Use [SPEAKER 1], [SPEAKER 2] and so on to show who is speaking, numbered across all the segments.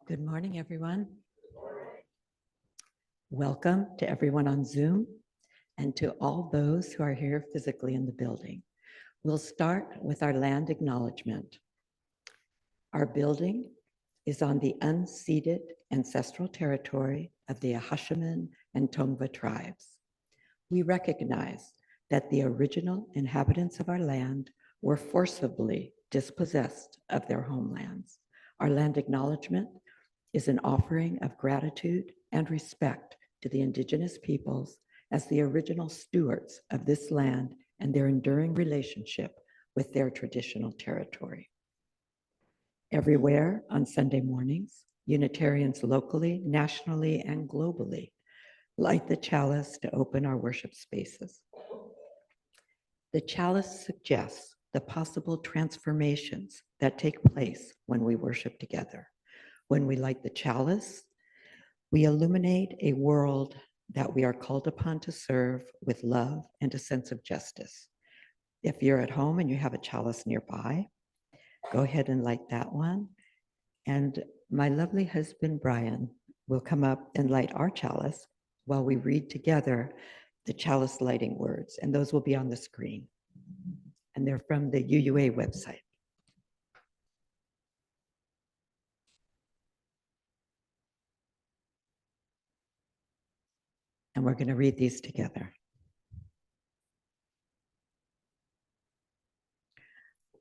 [SPEAKER 1] Good morning, everyone. Welcome to everyone on Zoom and to all those who are here physically in the building. We'll start with our land acknowledgement. Our building is on the unceded ancestral territory of the Ahashiman and Tongva tribes. We recognize that the original inhabitants of our land were forcibly dispossessed of their homelands. Our land acknowledgement is an offering of gratitude and respect to the indigenous peoples as the original stewards of this land and their enduring relationship with their traditional territory. Everywhere on Sunday mornings, Unitarians locally, nationally, and globally light the chalice to open our worship spaces. The chalice suggests the possible transformations that take place when we worship together. When we light the chalice, we illuminate a world that we are called upon to serve with love and a sense of justice. If you're at home and you have a chalice nearby, go ahead and light that one. And my lovely husband, Brian, will come up and light our chalice while we read together the chalice lighting words, and those will be on the screen. And they're from the UUA website. And we're going to read these together.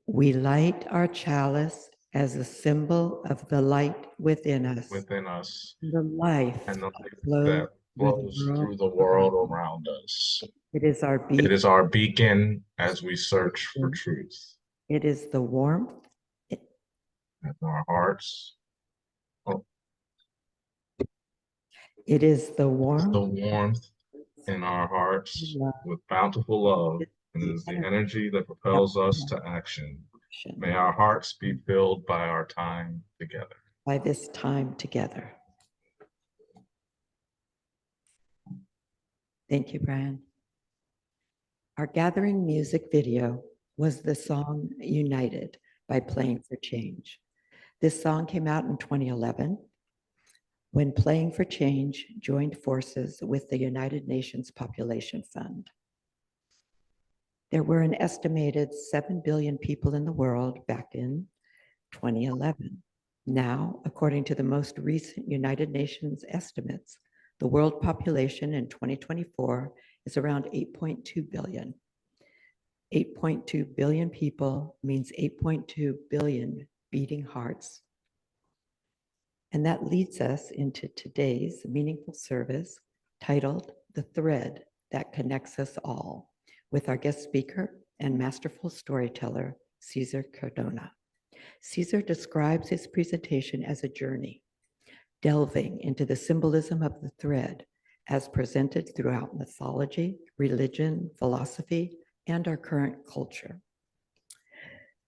[SPEAKER 1] We light our chalice as a symbol of the light within us. The life
[SPEAKER 2] that flows through the world around us.
[SPEAKER 1] It is our beacon.
[SPEAKER 2] It is our beacon as we search for truth.
[SPEAKER 1] It is the warmth
[SPEAKER 2] in our hearts.
[SPEAKER 1] It is the warmth.
[SPEAKER 2] The warmth in our hearts with bountiful love, and it is the energy that propels us to action. May our hearts be filled by our time together.
[SPEAKER 1] By this time together. Thank you, Brian. Our gathering music video was the song United by Playing for Change. This song came out in 2011 when Playing for Change joined forces with the United Nations Population Fund. There were an estimated 7 billion people in the world back in 2011. Now, according to the most recent United Nations estimates, the world population in 2024 is around 8.2 billion. 8.2 billion people means 8.2 billion beating hearts. And that leads us into today's meaningful service titled The Thread That Connects Us All, with our guest speaker and masterful storyteller, Cesar Cardona. Cesar describes his presentation as a journey, delving into the symbolism of the thread as presented throughout mythology, religion, philosophy, and our current culture.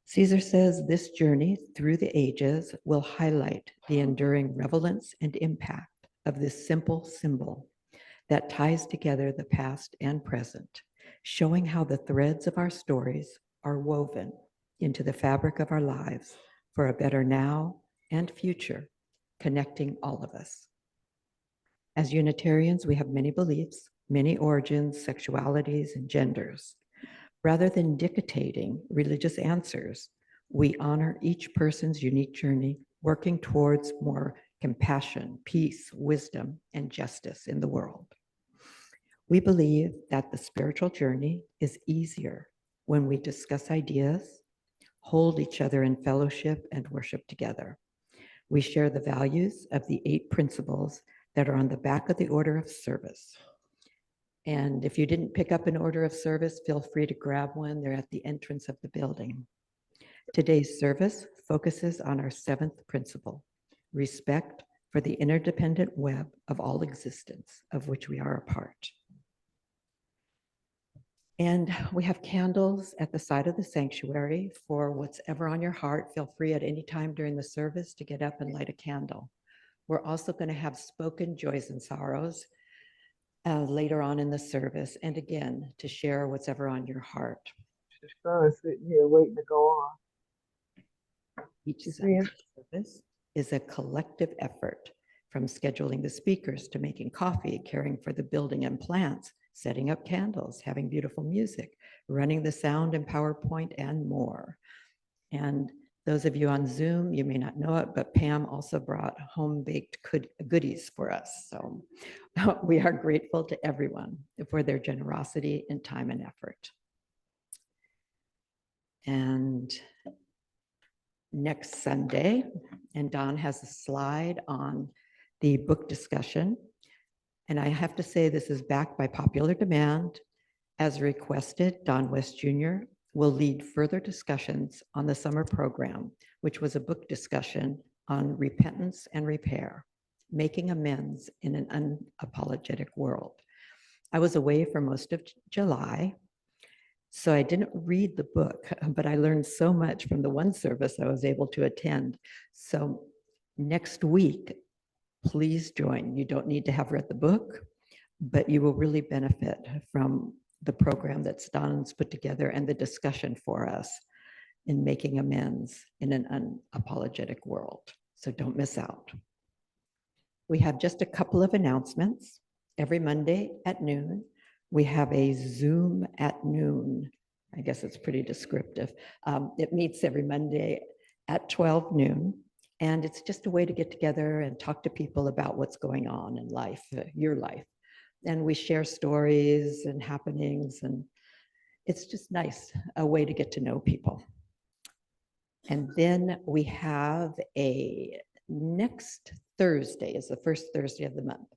[SPEAKER 1] Cesar says this journey through the ages will highlight the enduring relevance and impact of this simple symbol that ties together the past and present, showing how the threads of our stories are woven into the fabric of our lives for a better now and future, connecting all of us. As Unitarians, we have many beliefs, many origins, sexualities, and genders. Rather than dictating religious answers, we honor each person's unique journey, working towards more compassion, peace, wisdom, and justice in the world. We believe that the spiritual journey is easier when we discuss ideas, hold each other in fellowship, and worship together. We share the values of the 8 principles that are on the back of the order of service. And if you didn't pick up an order of service, feel free to grab one. They're at the entrance of the building. Today's service focuses on our 7th principle, respect for the interdependent web of all existence, of which we are a part. And we have candles at the side of the sanctuary for what's ever on your heart. Feel free at any time during the service to get up and light a candle. We're also going to have spoken joys and sorrows later on in the service, and again, to share what's ever on your heart.
[SPEAKER 3] The sun is sitting here waiting to go on.
[SPEAKER 1] Each service is a collective effort, from scheduling the speakers to making coffee, caring for the building and plants, setting up candles, having beautiful music, running the sound and PowerPoint, and more. And those of you on Zoom, you may not know it, but Pam also brought home-baked goodies for us. So we are grateful to everyone for their generosity in time and effort. And next Sunday, and Don has a slide on the book discussion. And I have to say, this is backed by popular demand. As requested, Don West Jr. will lead further discussions on the summer program, which was a book discussion on repentance and repair, making amends in an unapologetic world. I was away for most of July, so I didn't read the book, but I learned so much from the one service I was able to attend. So next week, please join. You don't need to have read the book, but you will really benefit from the program that Don's put together and the discussion for us in making amends in an unapologetic world. So don't miss out. We have just a couple of announcements. Every Monday at noon, we have a Zoom at noon. I guess it's pretty descriptive. It meets every Monday at 12 noon. And it's just a way to get together and talk to people about what's going on in life, your life. And we share stories and happenings, and it's just nice, a way to get to know people. And then we have next Thursday is the first Thursday of the month.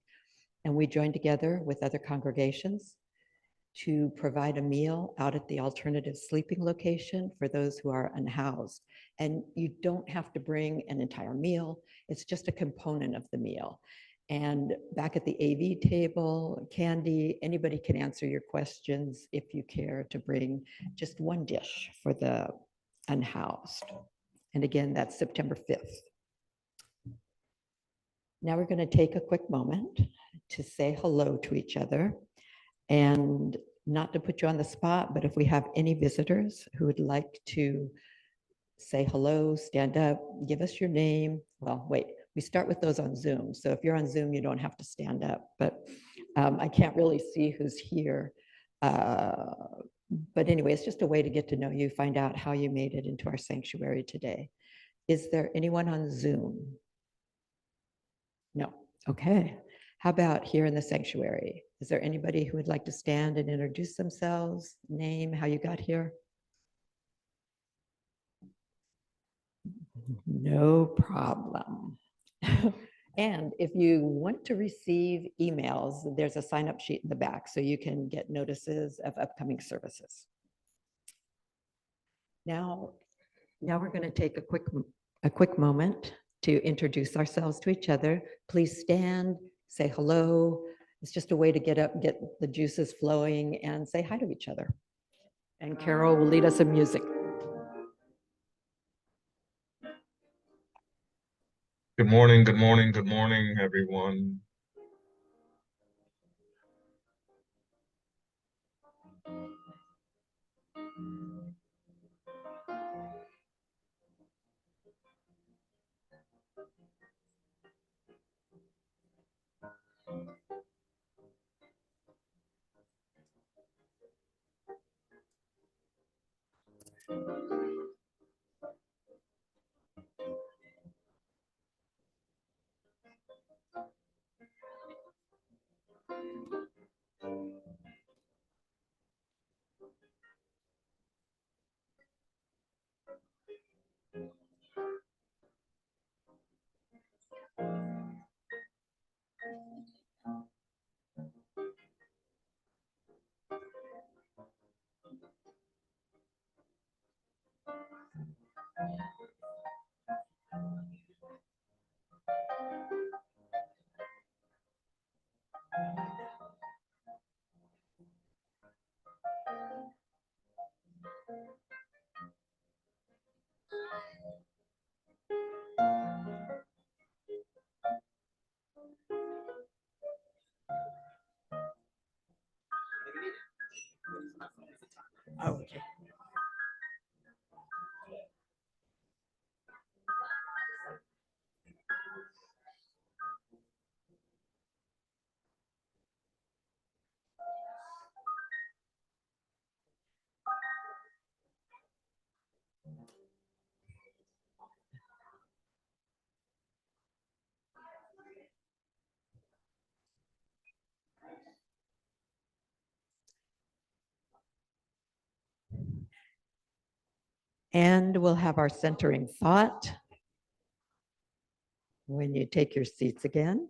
[SPEAKER 1] And we join together with other congregations to provide a meal out at the alternative sleeping location for those who are unhoused. And you don't have to bring an entire meal. It's just a component of the meal. And back at the AV table, candy, anybody can answer your questions if you care to bring just one dish for the unhoused. And again, that's September 5th. Now we're going to take a quick moment to say hello to each other. And not to put you on the spot, but if we have any visitors who would like to say hello, stand up, give us your name. Well, wait, we start with those on Zoom. So if you're on Zoom, you don't have to stand up, but I can't really see who's here. But anyway, it's just a way to get to know you, find out how you made it into our sanctuary today. Is there anyone on Zoom? No, okay. How about here in the sanctuary? Is there anybody who would like to stand and introduce themselves, name, how you got here? No problem. And if you want to receive emails, there's a sign-up sheet in the back so you can get notices of upcoming services. Now we're going to take a quick moment to introduce ourselves to each other. Please stand, say hello. It's just a way to get up, get the juices flowing, and say hi to each other. And Carol will lead us in music.
[SPEAKER 2] Good morning, good morning, good morning, everyone.
[SPEAKER 1] Okay. And we'll have our centering thought when you take your seats again.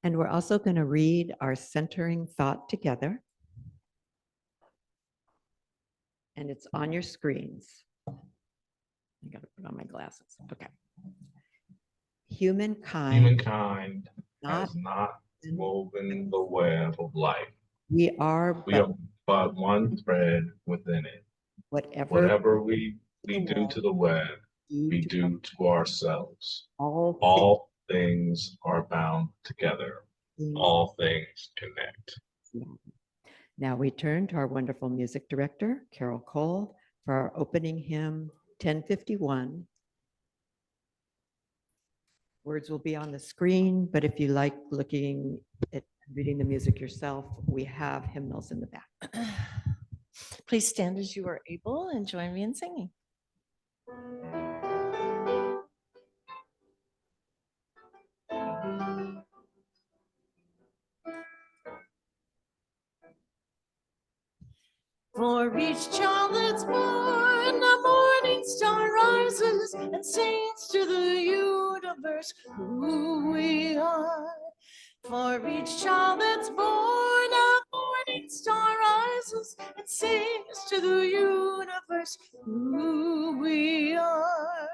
[SPEAKER 1] And we're also going to read our centering thought together. And it's on your screens. I got to put on my glasses. Okay.
[SPEAKER 2] Humankind has not woven the web of life.
[SPEAKER 1] We are
[SPEAKER 2] but one thread within it. Whatever we do to the web, we do to ourselves. All things are bound together. All things connect.
[SPEAKER 1] Now we turn to our wonderful music director, Carol Cole, for our opening hymn, 1051. Words will be on the screen, but if you like looking at reading the music yourself, we have hymnals in the back.
[SPEAKER 3] Please stand as you are able and join me in singing. For each child that's born, a morning star rises and sings to the universe who we are. For each child that's born, a morning star rises and sings to the universe who we are.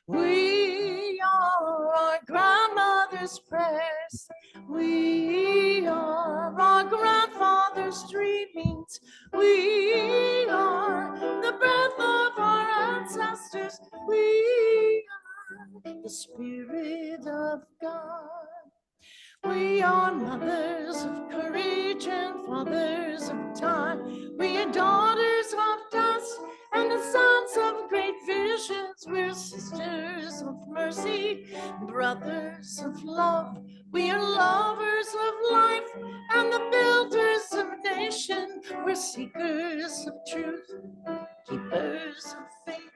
[SPEAKER 3] We are our grandmother's prayers. We are our grandfather's dreamings. We are the breath of our ancestors. We are the Spirit of God. We are mothers of courage and fathers of time. We are daughters of dust and the sons of great visions. We're sisters of mercy, brothers of love. We are lovers of life and the builders of nation. We're seekers of truth, keepers of faith.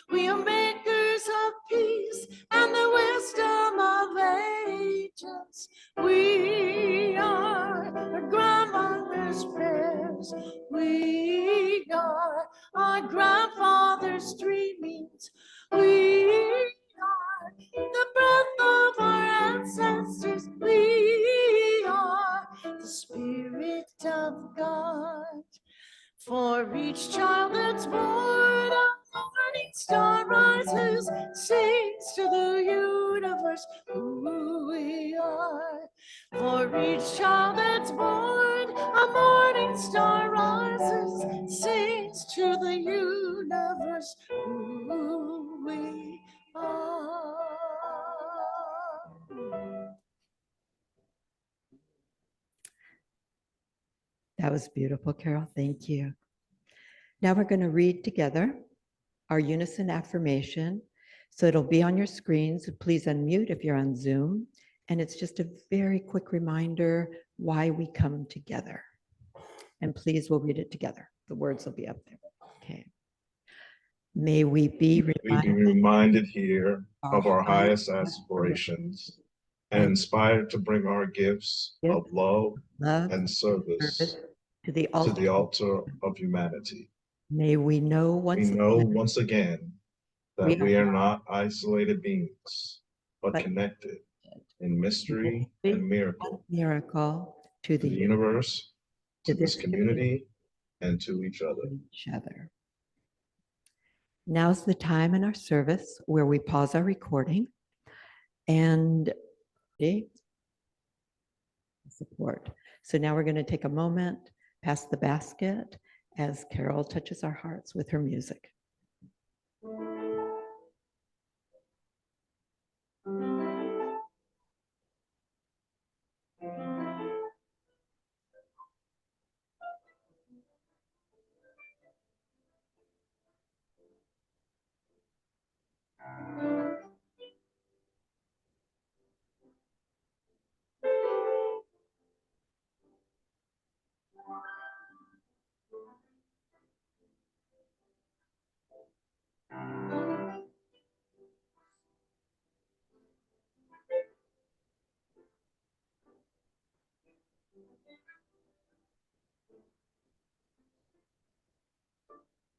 [SPEAKER 3] We are makers of peace and the wisdom of ages. We are our grandmother's prayers. We are our grandfather's dreamings. We are the breath of our ancestors. We are the Spirit of God. For each child that's born, a morning star rises, sings to the universe who we are. For each child that's born, a morning star rises, sings to the universe who we are.
[SPEAKER 1] That was beautiful, Carol. Thank you. Now we're going to read together our unison affirmation. So it'll be on your screens. Please unmute if you're on Zoom. And it's just a very quick reminder why we come together. And please, we'll read it together. The words will be up there. Okay. May we be
[SPEAKER 2] reminded here of our highest aspirations and inspired to bring our gifts of love and service to the altar of humanity.
[SPEAKER 1] May we know
[SPEAKER 2] once again that we are not isolated beings, but connected in mystery and miracle
[SPEAKER 1] to
[SPEAKER 2] the universe, to this community, and to each other.
[SPEAKER 1] Now's the time in our service where we pause our recording and support. So now we're going to take a moment, pass the basket as Carol touches our hearts with her music.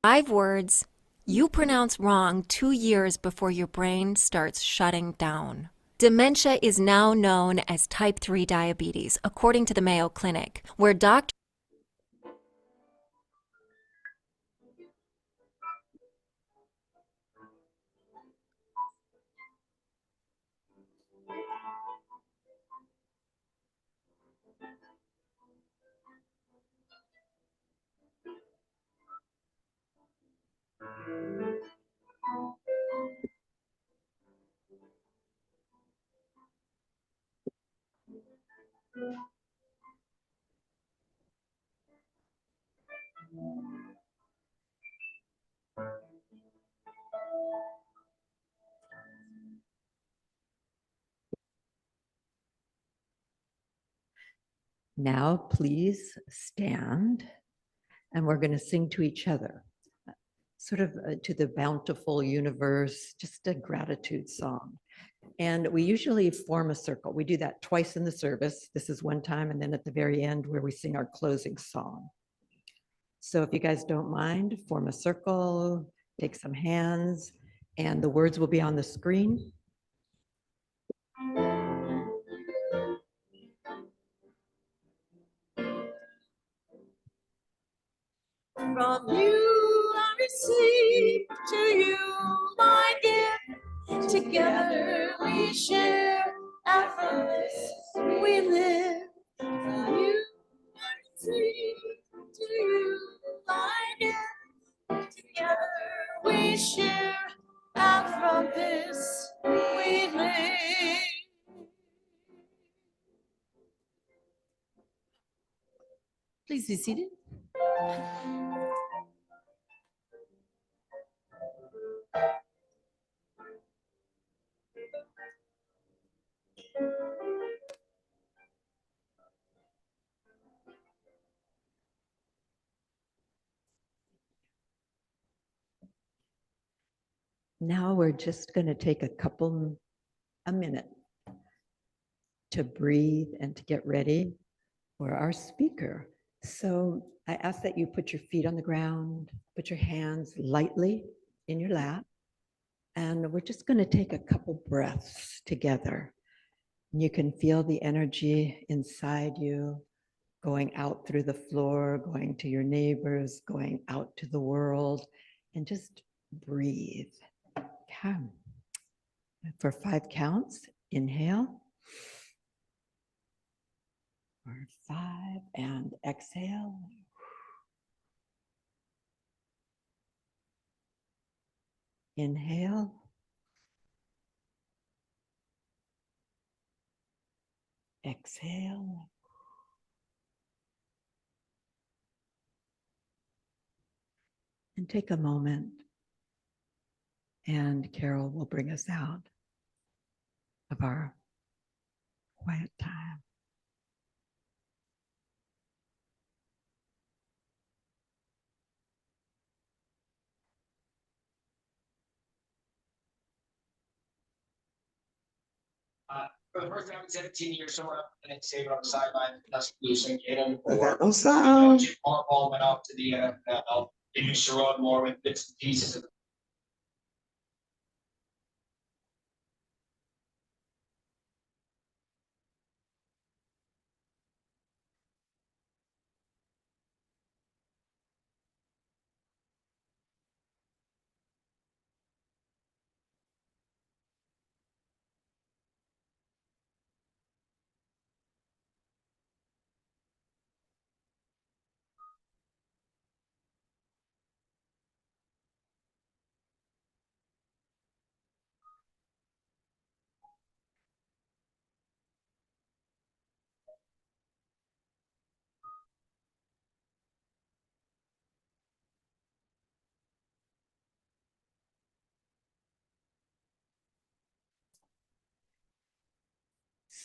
[SPEAKER 4] 5 words you pronounce wrong 2 years before your brain starts shutting down. Dementia is now known as type 3 diabetes, according to the Mayo Clinic, where doctors
[SPEAKER 1] Now, please stand, and we're going to sing to each other, sort of to the bountiful universe, just a gratitude song. And we usually form a circle. We do that twice in the service. This is one time, and then at the very end where we sing our closing song. So if you guys don't mind, form a circle, take some hands, and the words will be on the screen.
[SPEAKER 3] From you I receive, to you I give. Together we share, and from this we live. From you I receive, to you I give. Together we share, and from this we live. Please be seated.
[SPEAKER 1] Now we're just going to take a minute to breathe and to get ready for our speaker. So I ask that you put your feet on the ground, put your hands lightly in your lap, and we're just going to take a couple breaths together. You can feel the energy inside you going out through the floor, going to your neighbors, going out to the world, and just breathe. Come. For 5 counts, inhale. For 5, and exhale. Inhale. Exhale. And take a moment, and Carol will bring us out of our quiet time.
[SPEAKER 5] For the first time in 17 years, someone up and saved on the sideline. That's losing.
[SPEAKER 6] No sound.
[SPEAKER 5] Ball went off to the NFL. They used to run more with bits and pieces of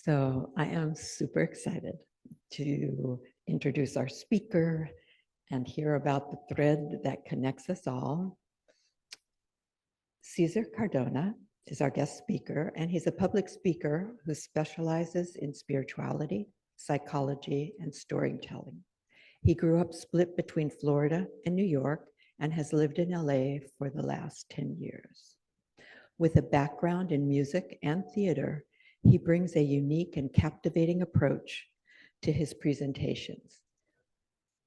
[SPEAKER 1] So I am super excited to introduce our speaker and hear about the thread that connects us all. Cesar Cardona is our guest speaker, and he's a public speaker who specializes in spirituality, psychology, and storytelling. He grew up split between Florida and New York and has lived in LA for the last 10 years. With a background in music and theater, he brings a unique and captivating approach to his presentations.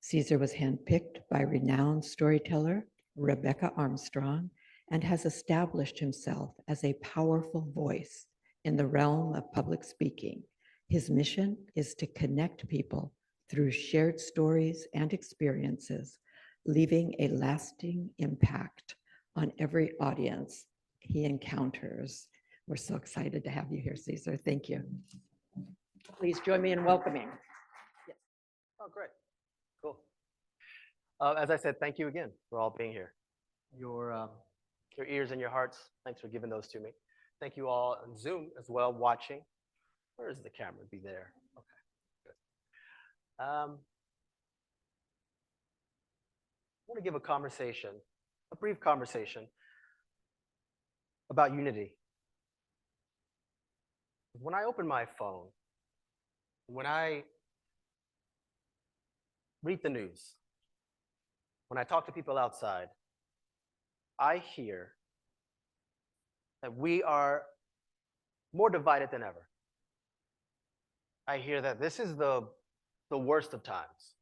[SPEAKER 1] Cesar was handpicked by renowned storyteller Rebecca Armstrong and has established himself as a powerful voice in the realm of public speaking. His mission is to connect people through shared stories and experiences, leaving a lasting impact on every audience he encounters. We're so excited to have you here, Cesar. Thank you. Please join me in welcoming.
[SPEAKER 7] Yes. Oh, great. Cool. As I said, thank you again for all being here. Your ears and your hearts, thanks for giving those to me. Thank you all on Zoom as well, watching. Where is the camera? Be there. Okay, good. I want to give a brief conversation about unity. When I open my phone, when I read the news, when I talk to people outside, I hear that we are more divided than ever. I hear that this is the worst of times.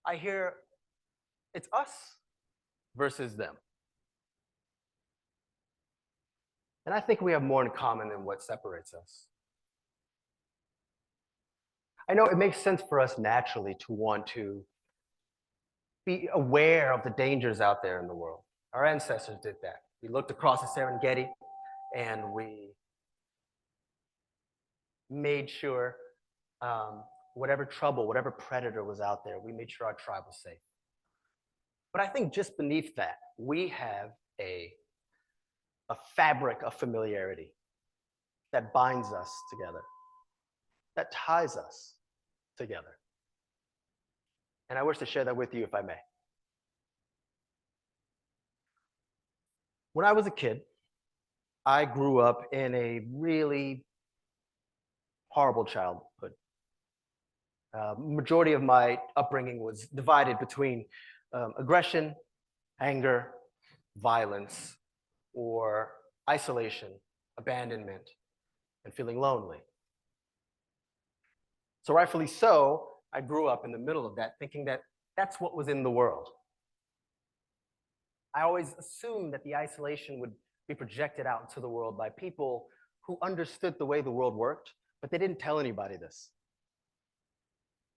[SPEAKER 7] I hear it's us versus them. And I think we have more in common than what separates us. I know it makes sense for us naturally to want to be aware of the dangers out there in the world. Our ancestors did that. We looked across the Serengeti and we made sure whatever trouble, whatever predator was out there, we made sure our tribe was safe. But I think just beneath that, we have a fabric of familiarity that binds us together, that ties us together. And I wish to share that with you if I may. When I was a kid, I grew up in a really horrible childhood. Majority of my upbringing was divided between aggression, anger, violence, or isolation, abandonment, and feeling lonely. So rightfully so, I grew up in the middle of that, thinking that that's what was in the world. I always assumed that the isolation would be projected out into the world by people who understood the way the world worked, but they didn't tell anybody this,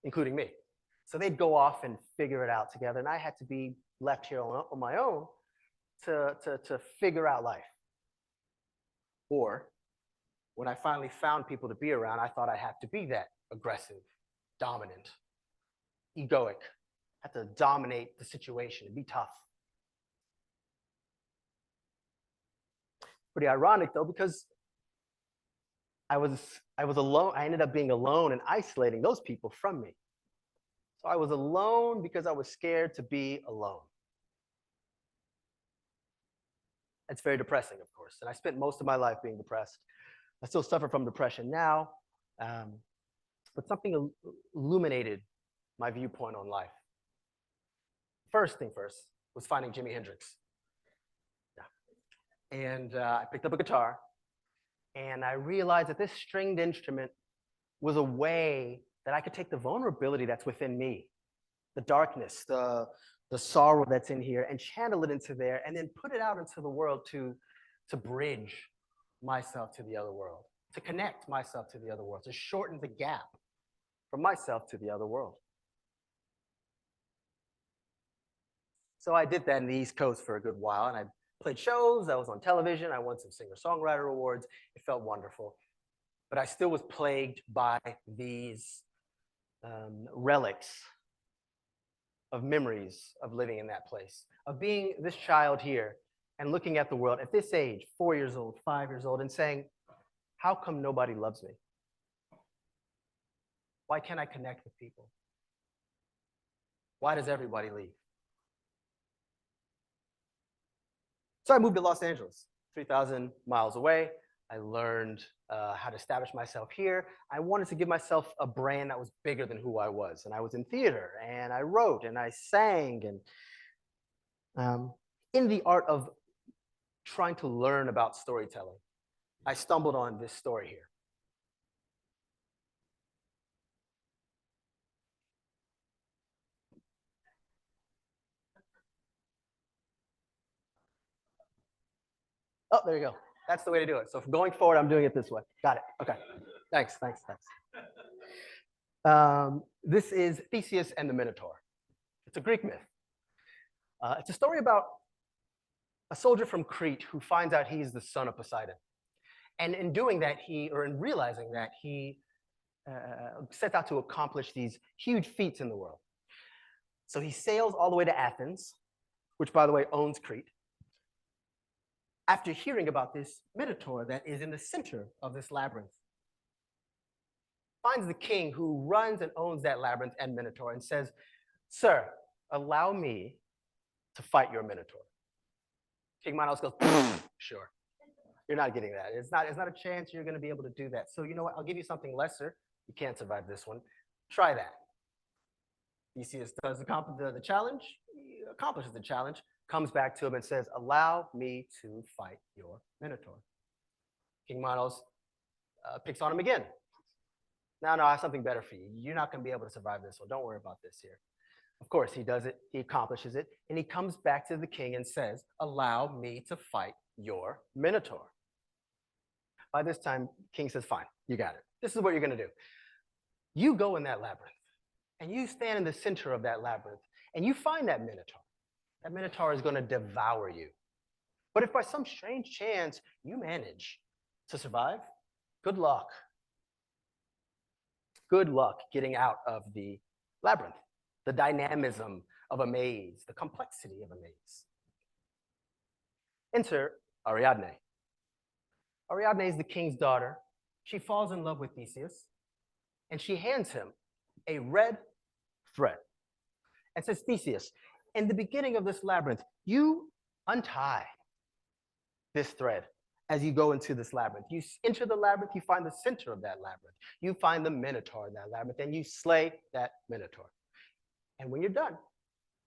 [SPEAKER 7] including me. So they'd go off and figure it out together, and I had to be left here on my own to figure out life. Or when I finally found people to be around, I thought I'd have to be that aggressive, dominant, egoic, had to dominate the situation and be tough. Pretty ironic though, because I was alone. I ended up being alone and isolating those people from me. So I was alone because I was scared to be alone. It's very depressing, of course. And I spent most of my life being depressed. I still suffer from depression now, but something illuminated my viewpoint on life. First thing first was finding Jimi Hendrix. Yeah. And I picked up a guitar, and I realized that this stringed instrument was a way that I could take the vulnerability that's within me, the darkness, the sorrow that's in here, and channel it into there, and then put it out into the world to bridge myself to the other world, to connect myself to the other world, to shorten the gap from myself to the other world. So I did that in the East Coast for a good while, and I played shows, I was on television, I won some singer-songwriter awards. It felt wonderful. But I still was plagued by these relics of memories of living in that place, of being this child here and looking at the world at this age, 4 years old, 5 years old, and saying, how come nobody loves me? Why can't I connect with people? Why does everybody leave? So I moved to Los Angeles, 3,000 miles away. I learned how to establish myself here. I wanted to give myself a brand that was bigger than who I was. And I was in theater, and I wrote, and I sang, and in the art of trying to learn about storytelling, I stumbled on this story here. Oh, there you go. That's the way to do it. So going forward, I'm doing it this way. Got it. Okay. Thanks. This is Theseus and the Minotaur. It's a Greek myth. It's a story about a soldier from Crete who finds out he's the son of Poseidon. And in doing that, in realizing that, he sets out to accomplish these huge feats in the world. So he sails all the way to Athens, which, by the way, owns Crete. After hearing about this Minotaur that is in the center of this labyrinth, finds the king who runs and owns that labyrinth and Minotaur and says, "Sir, allow me to fight your Minotaur." King Minos goes, "Sure. You're not getting that. It's not a chance you're going to be able to do that. So you know what? I'll give you something lesser. You can't survive this one. Try that." Theseus does the challenge, he accomplishes the challenge, comes back to him and says, "Allow me to fight your Minotaur." King Minos picks on him again. No, I have something better for you. You're not going to be able to survive this one. Don't worry about this here. Of course, he does it. He accomplishes it. And he comes back to the king and says, "Allow me to fight your Minotaur." By this time, king says, "Fine, you got it. This is what you're going to do. You go in that labyrinth, and you stand in the center of that labyrinth, and you find that Minotaur is going to devour you. But if by some strange chance you manage to survive, good luck. Good luck getting out of the labyrinth, the dynamism of a maze, the complexity of a maze." Enter Ariadne. Ariadne is the king's daughter. She falls in love with Theseus, and she hands him a red thread and says, "Theseus, in the beginning of this labyrinth, you untie this thread as you go into this labyrinth. You enter the labyrinth, you find the center of that labyrinth. You find the Minotaur in that labyrinth, and you slay that Minotaur. And when you're done,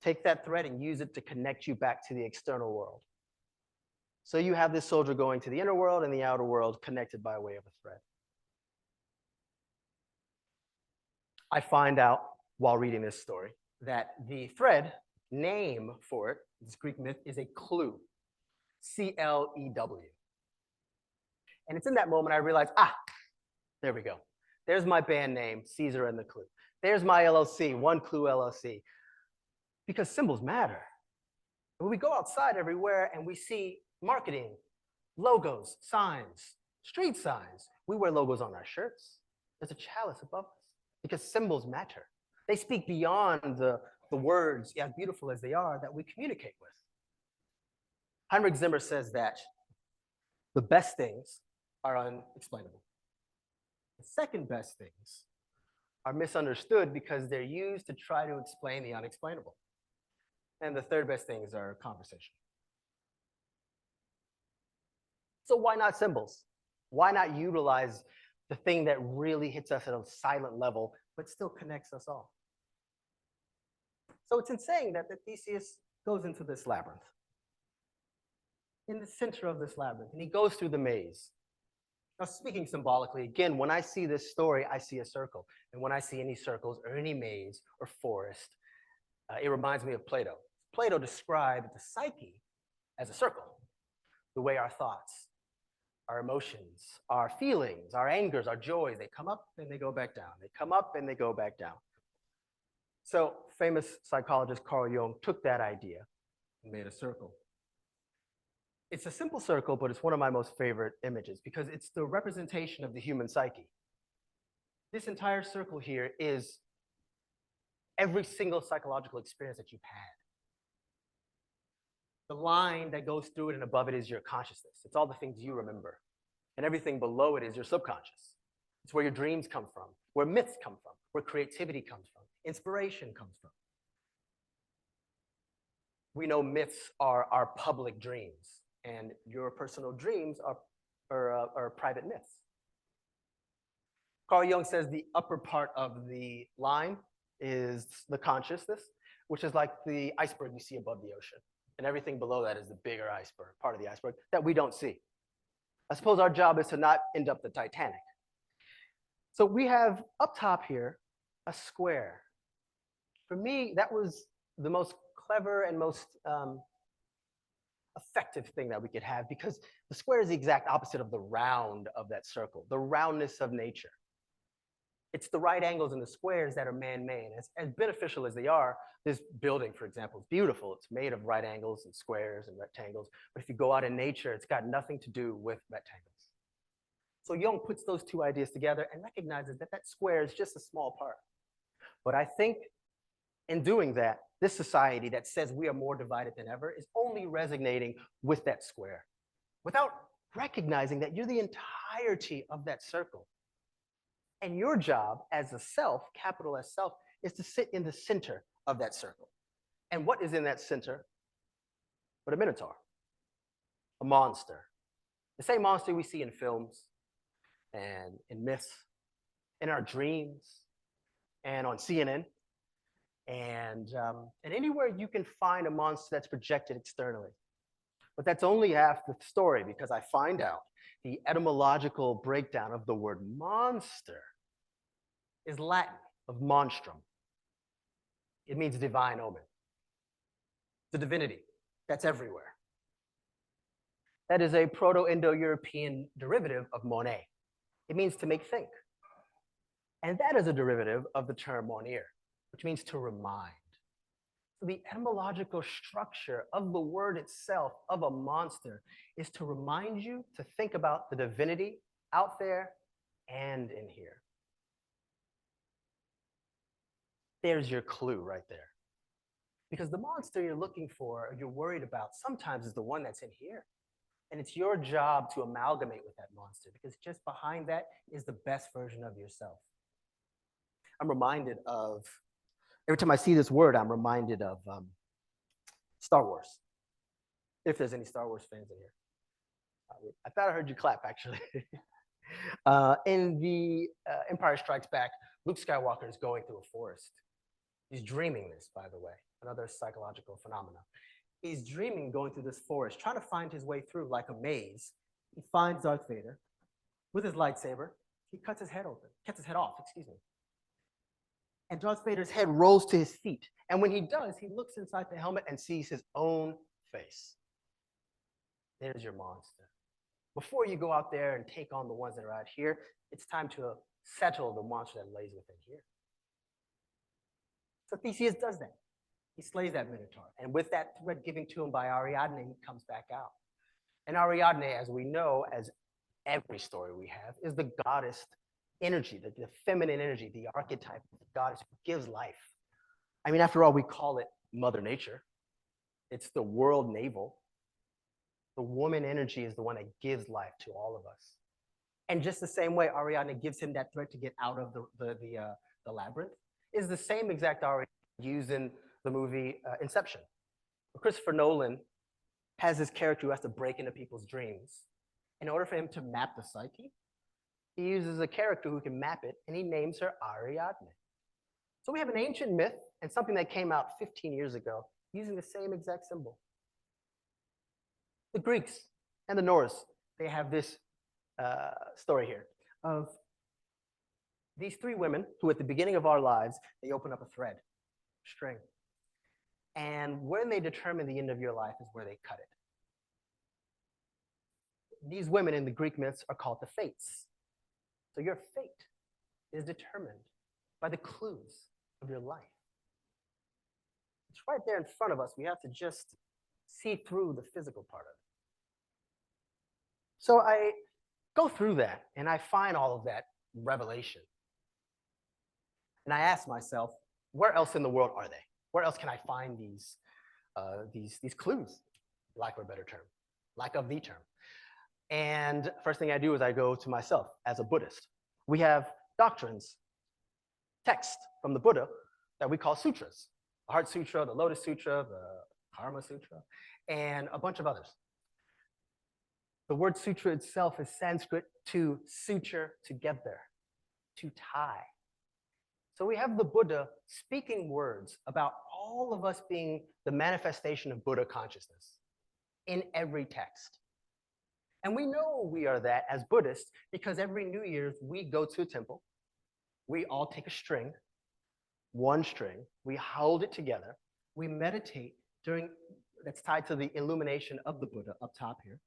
[SPEAKER 7] take that thread and use it to connect you back to the external world. So you have this soldier going to the inner world and the outer world connected by way of a thread." I find out while reading this story that the thread name for it, this Greek myth, is a clue, C-L-E-W. And it's in that moment I realize, there we go. There's my band name, Cesar and the Clue. There's my LLC, One Clue LLC. Because symbols matter. When we go outside everywhere and we see marketing, logos, signs, street signs, we wear logos on our shirts. There's a chalice above us because symbols matter. They speak beyond the words, as beautiful as they are, that we communicate with. Heinrich Zimmer says that the best things are unexplainable. The second best things are misunderstood because they're used to try to explain the unexplainable. And the third best things are conversation. So why not symbols? Why not utilize the thing that really hits us at a silent level, but still connects us all? So it's in saying that Theseus goes into this labyrinth, in the center of this labyrinth, and he goes through the maze. Now, speaking symbolically, again, when I see this story, I see a circle. And when I see any circles or any maze or forest, it reminds me of Plato. Plato described the psyche as a circle, the way our thoughts, our emotions, our feelings, our angers, our joys, they come up and they go back down. They come up and they go back down. So famous psychologist Carl Jung took that idea and made a circle. It's a simple circle, but it's one of my most favorite images because it's the representation of the human psyche. This entire circle here is every single psychological experience that you've had. The line that goes through it and above it is your consciousness. It's all the things you remember. And everything below it is your subconscious. It's where your dreams come from, where myths come from, where creativity comes from, inspiration comes from. We know myths are our public dreams, and your personal dreams are private myths. Carl Jung says the upper part of the line is the consciousness, which is like the iceberg you see above the ocean. And everything below that is the bigger iceberg, part of the iceberg that we don't see. I suppose our job is to not end up the Titanic. So we have up top here a square. For me, that was the most clever and most effective thing that we could have, because the square is the exact opposite of the round of that circle, the roundness of nature. It's the right angles in the squares that are man-made. As beneficial as they are, this building, for example, is beautiful. It's made of right angles and squares and rectangles. But if you go out in nature, it's got nothing to do with rectangles. So Jung puts those two ideas together and recognizes that that square is just a small part. But I think in doing that, this society that says we are more divided than ever is only resonating with that square without recognizing that you're the entirety of that circle. And your job as a self, capital S self, is to sit in the center of that circle. And what is in that center but a minotaur, a monster? The same monster we see in films and in myths, in our dreams, and on CNN, and anywhere you can find a monster that's projected externally. But that's only half the story, because I find out the etymological breakdown of the word monster is Latin, of monstrum. It means divine omen. The divinity that's everywhere. That is a Proto-Indo-European derivative of Monet. It means to make think. And that is a derivative of the term monir, which means to remind. So the etymological structure of the word itself, of a monster, is to remind you to think about the divinity out there and in here. There's your clue right there. Because the monster you're looking for, or you're worried about, sometimes is the one that's in here. And it's your job to amalgamate with that monster, because just behind that is the best version of yourself. I'm reminded of, every time I see this word, I'm reminded of Star Wars. If there's any Star Wars fans in here. I thought I heard you clap, actually. In the Empire Strikes Back, Luke Skywalker is going through a forest. He's dreaming this, by the way, another psychological phenomenon. He's dreaming going through this forest, trying to find his way through like a maze. He finds Darth Vader with his lightsaber. He cuts his head off, excuse me. And Darth Vader's head rolls to his feet. And when he does, he looks inside the helmet and sees his own face. There's your monster. Before you go out there and take on the ones that are out here, it's time to settle the monster that lays within here. So Theseus does that. He slays that minotaur. And with that thread given to him by Ariadne, he comes back out. And Ariadne, as we know, as every story we have, is the goddess energy, the feminine energy, the archetype of the goddess who gives life. I mean, after all, we call it Mother Nature. It's the world navel. The woman energy is the one that gives life to all of us. And just the same way Ariadne gives him that thread to get out of the labyrinth is the same exact Ariadne used in the movie Inception. Christopher Nolan has this character who has to break into people's dreams. In order for him to map the psyche, he uses a character who can map it, and he names her Ariadne. So we have an ancient myth and something that came out 15 years ago using the same exact symbol. The Greeks and the Norse, they have this story here of these three women who at the beginning of our lives, they open up a thread, string. And when they determine the end of your life is where they cut it. These women in the Greek myths are called the fates. So your fate is determined by the clues of your life. It's right there in front of us. We have to just see through the physical part of it. So I go through that and I find all of that revelation. And I ask myself, where else in the world are they? Where else can I find these clues, lack of a better term, lack of the term? And first thing I do is I go to myself as a Buddhist. We have doctrines, text from the Buddha that we call sutras. The Heart Sutra, the Lotus Sutra, the Karma Sutra, and a bunch of others. The word sutra itself is Sanskrit to suture together. to tie. So we have the Buddha speaking words about all of us being the manifestation of Buddha consciousness in every text. And we know we are that as Buddhists because every New Year's we go to a temple, we all take a string, one string, we hold it together, we meditate that's tied to the illumination of the Buddha up top here,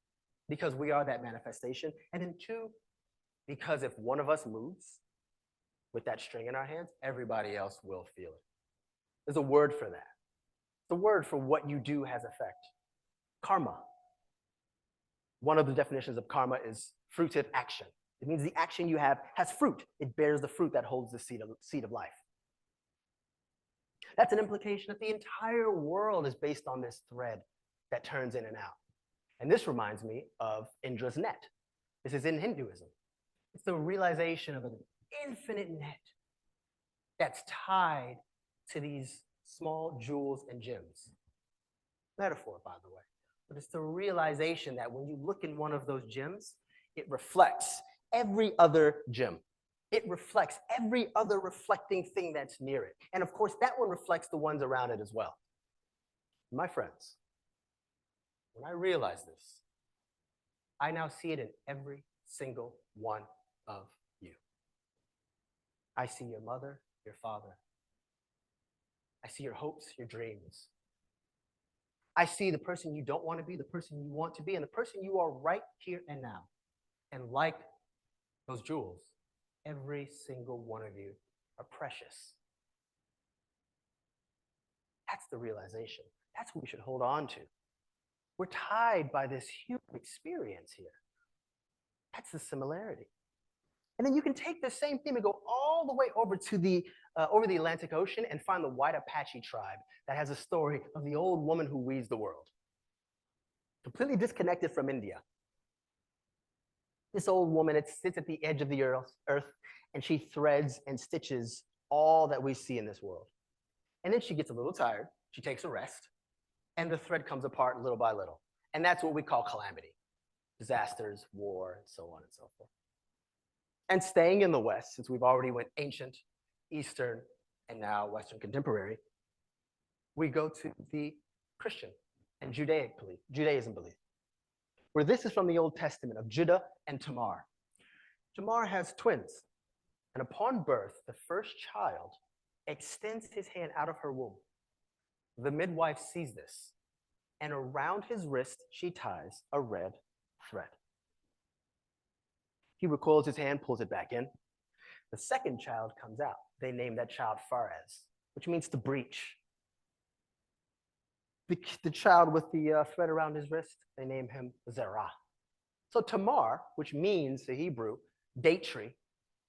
[SPEAKER 7] because we are that manifestation. And then two, because if one of us moves with that string in our hands, everybody else will feel it. There's a word for that. The word for what you do has effect. Karma. One of the definitions of karma is fruitive action. It means the action you have has fruit. It bears the fruit that holds the seed of life. That's an implication that the entire world is based on this thread that turns in and out. And this reminds me of Indra's net. This is in Hinduism. It's the realization of an infinite net that's tied to these small jewels and gems. Metaphor, by the way. But it's the realization that when you look in one of those gems, it reflects every other gem. It reflects every other reflecting thing that's near it. And of course, that one reflects the ones around it as well. My friends, when I realize this, I now see it in every single one of you. I see your mother, your father. I see your hopes, your dreams. I see the person you don't want to be, the person you want to be, and the person you are right here and now. And like those jewels, every single one of you are precious. That's the realization. That's what we should hold on to. We're tied by this human experience here. That's the similarity. And then you can take the same theme and go all the way over to the Atlantic Ocean and find the white Apache tribe that has a story of the old woman who weaves the world. Completely disconnected from India. This old woman, it sits at the edge of the earth, and she threads and stitches all that we see in this world. And then she gets a little tired, she takes a rest, and the thread comes apart little by little. And that's what we call calamity. Disasters, war, and so on and so forth. And staying in the West, since we've already went ancient, Eastern, and now Western contemporary, we go to the Christian and Judaism belief, where this is from the Old Testament of Judah and Tamar. Tamar has twins, and upon birth, the first child extends his hand out of her womb. The midwife sees this, and around his wrist, she ties a red thread. He recoils his hand, pulls it back in. The second child comes out. They name that child Pharez, which means to breach. The child with the thread around his wrist, they name him Zerah. So Tamar, which means the Hebrew date tree,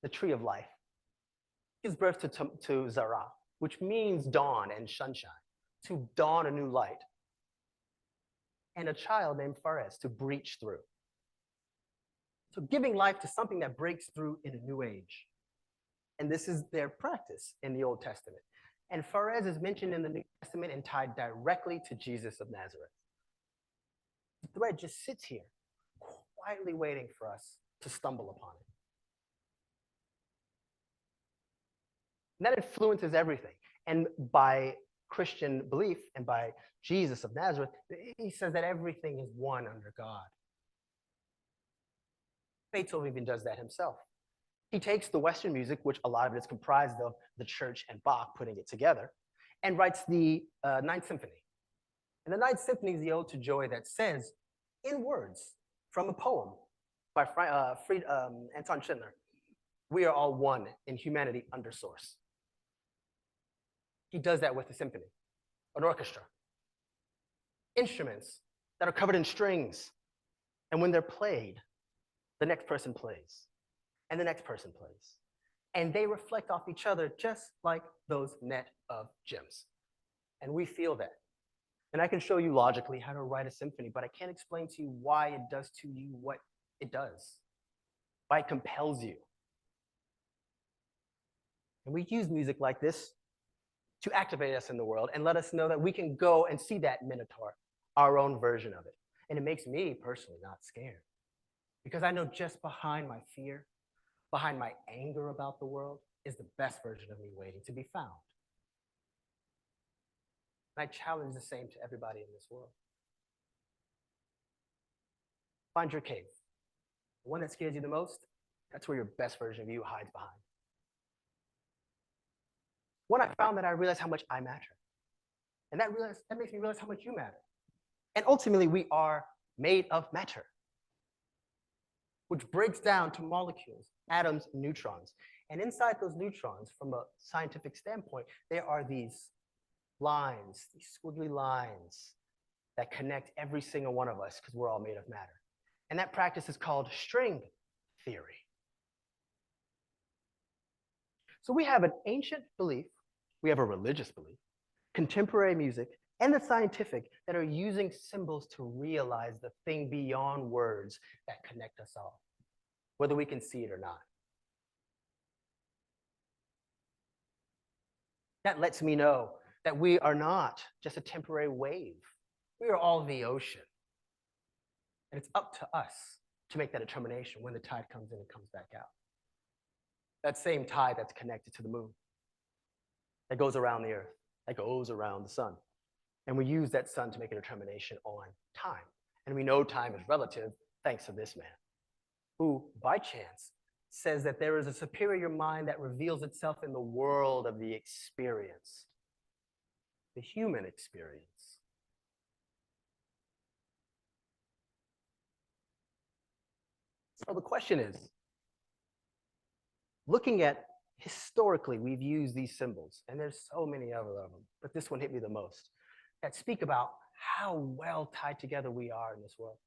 [SPEAKER 7] the tree of life, gives birth to Zerah, which means dawn and sunshine, to dawn a new light. And a child named Pharez, to breach through. So giving life to something that breaks through in a new age. And this is their practice in the Old Testament. And Pharez is mentioned in the New Testament and tied directly to Jesus of Nazareth. The thread just sits here, quietly waiting for us to stumble upon it. And that influences everything. And by Christian belief and by Jesus of Nazareth, he says that everything is one under God. Beethoven even does that himself. He takes the Western music, which a lot of it is comprised of the church and Bach putting it together, and writes the Ninth Symphony. And the Ninth Symphony is the ode to joy that says, in words from a poem by Anton Schindler, we are all one in humanity under source. He does that with a symphony, an orchestra, instruments that are covered in strings. And when they're played, the next person plays, and the next person plays. And they reflect off each other just like those net of gems. And we feel that. And I can show you logically how to write a symphony, but I can't explain to you why it does to you what it does, why it compels you. And we use music like this to activate us in the world and let us know that we can go and see that Minotaur, our own version of it. And it makes me personally not scared, because I know just behind my fear behind my anger about the world is the best version of me waiting to be found. And I challenge the same to everybody in this world. Find your cave. The one that scares you the most, that's where your best version of you hides behind. When I found that, I realized how much I matter. And that makes me realize how much you matter. And ultimately, we are made of matter, which breaks down to molecules, atoms, and neutrons. And inside those neutrons, from a scientific standpoint, there are these lines, these squiggly lines that connect every single one of us because we're all made of matter. And that practice is called string theory. So we have an ancient belief, we have a religious belief, contemporary music, and the scientific that are using symbols to realize the thing beyond words that connect us all, whether we can see it or not. That lets me know that we are not just a temporary wave. We are all the ocean. And it's up to us to make that determination when the tide comes in and comes back out. That same tide that's connected to the moon, that goes around the earth, that goes around the sun. And we use that sun to make a determination on time. And we know time is relative thanks to this man, who, by chance, says that there is a superior mind that reveals itself in the world of the experience, the human experience. So the question is, looking at historically, we've used these symbols, and there's so many of them, but this one hit me the most, that speak about how well tied together we are in this world.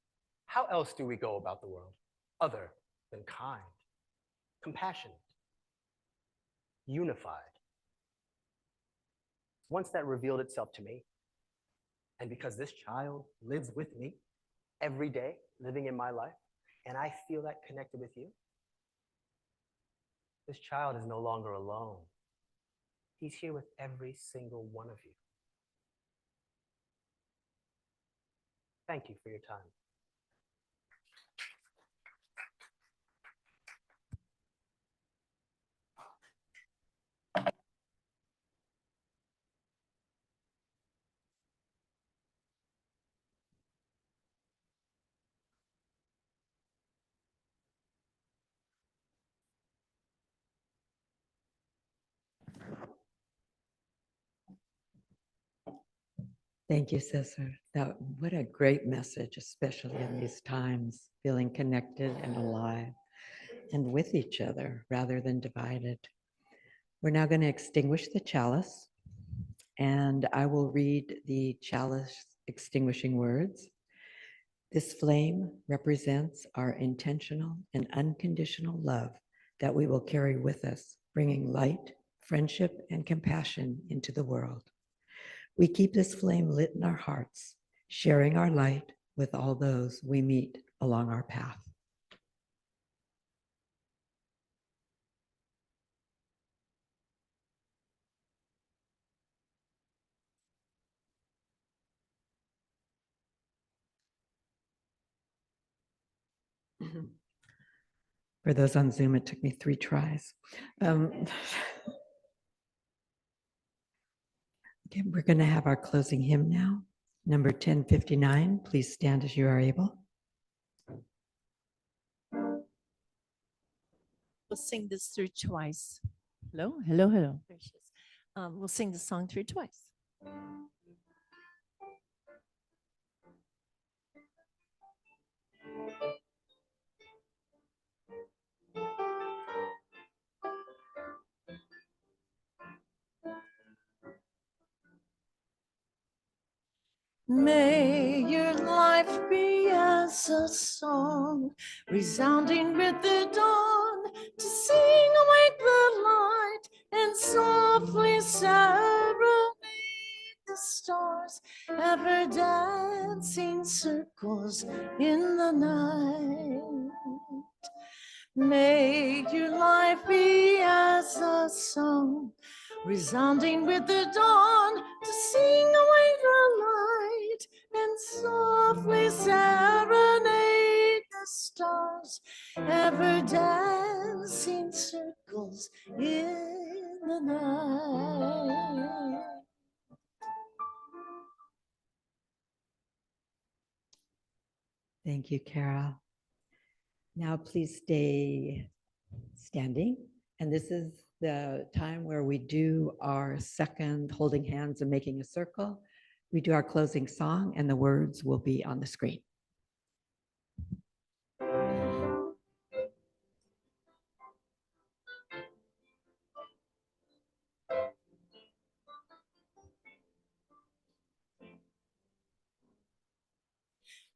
[SPEAKER 7] How else do we go about the world other than kind, compassionate, unified? Once that revealed itself to me, and because this child lives with me every day, living in my life, and I feel that connected with you, this child is no longer alone. He's here with every single one of you. Thank you for your time.
[SPEAKER 1] Thank you, Cesar. What a great message, especially in these times, feeling connected and alive and with each other rather than divided. We're now going to extinguish the chalice, and I will read the chalice extinguishing words. This flame represents our intentional and unconditional love that we will carry with us, bringing light, friendship, and compassion into the world. We keep this flame lit in our hearts, sharing our light with all those we meet along our path. For those on Zoom, it took me 3 tries. Okay, we're going to have our closing hymn now. Number 1059, please stand as you are able.
[SPEAKER 3] We'll sing this through twice. Hello, hello, hello. There she is. We'll sing the song through twice. May your life be as a song, resounding with the dawn, to sing awake the light and softly serenade the stars, ever dancing circles in the night. May your life be as a song, resounding with the dawn, to sing away the light and softly serenade the stars ever dancing circles in the night.
[SPEAKER 1] Thank you, Carol. Now please stay standing. And this is the time where we do our second holding hands and making a circle. We do our closing song and the words will be on the screen.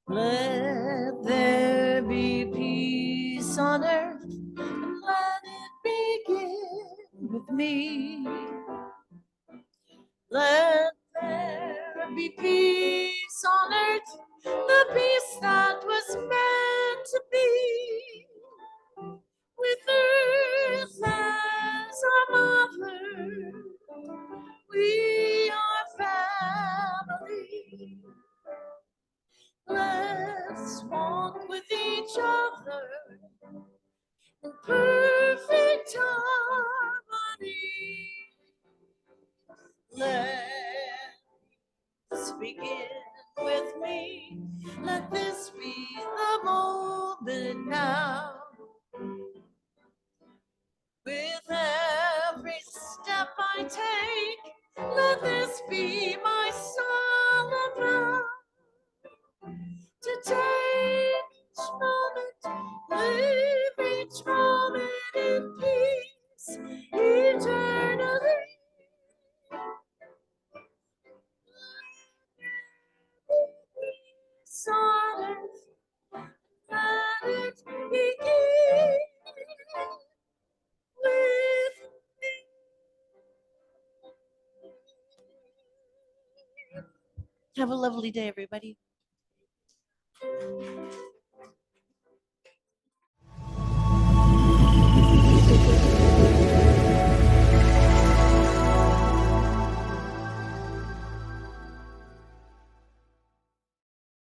[SPEAKER 3] Let there be peace on earth, and let it begin with me. Let there be peace on earth, the peace that was meant to be. With earth as our mother, we are family. Let's walk with each other in perfect harmony. Let's begin with me. Let this be the moment now. With every step I take, let this be my solemn vow. To take each moment, live each moment in peace, eternally. Peace on earth, let it begin with me. Have a lovely day, everybody.